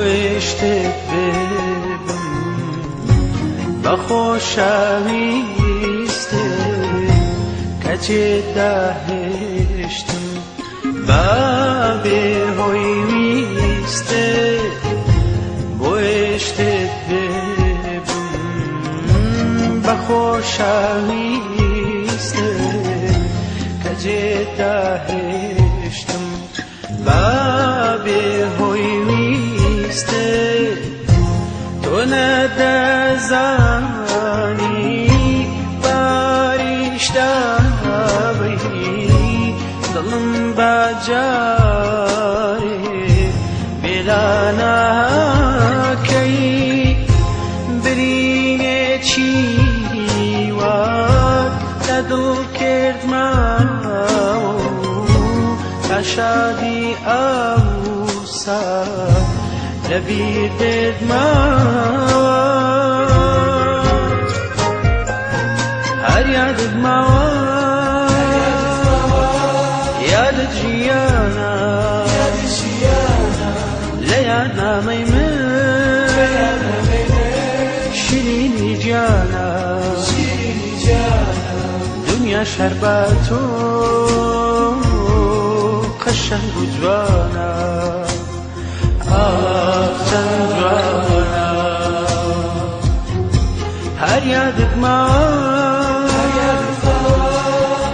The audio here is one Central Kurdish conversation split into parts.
عشقت ببم با خوشویسته کچه دهشتم با به هویسته با عشقت ببم با خوشویسته کچه دهشتم با به هویسته تو ندزانی باریش دابی دلم بجاری بلانا کی برینه چی واد دو کرد ما تشادی اوسا لبی دد مواد هر یادت مواد یادت جیانا لیانا میمن شیرینی جانا دنیا شربتو قشنگ و جوانا هر یادت ما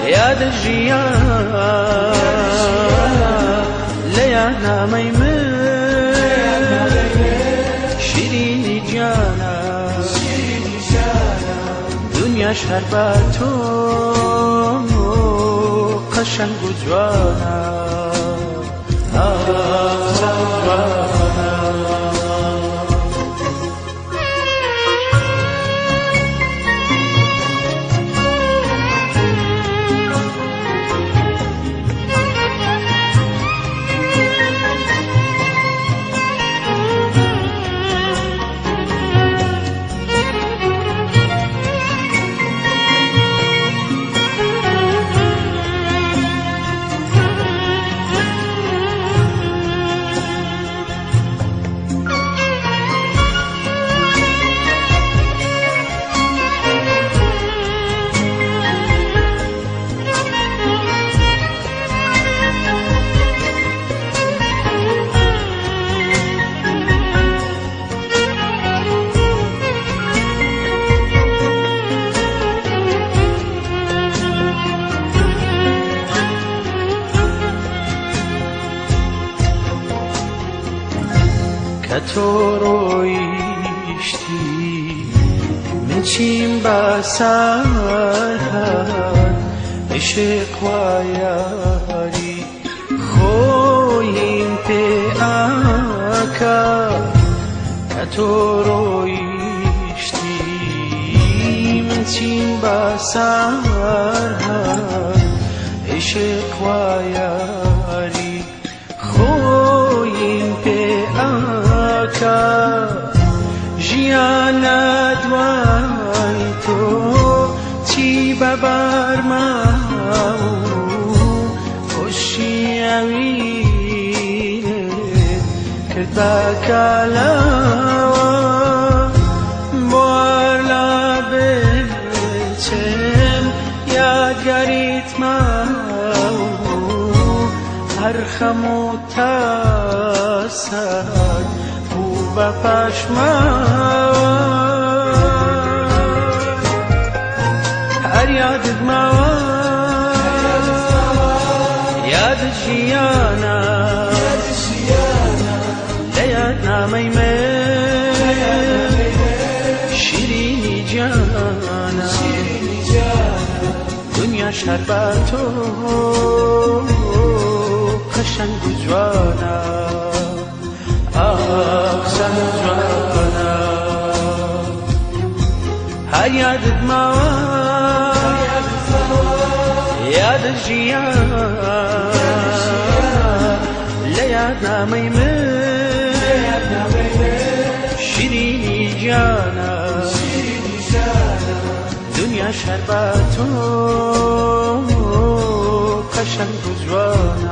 یاد جیانا لیانا میمن شیرینی جانا دنیا شربتو قشنگ و جوانا تو رویشتی من چیم با سرحد عشق و یاری خویم پی آکا تو رویشتی من چیم با سرحد عشق و یاری خویم پی جیانا دوای تو چی ببر ما خوشی اویله کرد با کلاوا بارلا بچم یادگاریت ما هر خمو تاسد با پشمان هر یادت مواد یادت جیانا لیانا میمن شیرینی جانا دنیا شربتو قشنگ و جوانا هر یادت مواد یادت جیانا لیانا میمن شیرینی جانا دنیا شربتو قشنگ و جوانا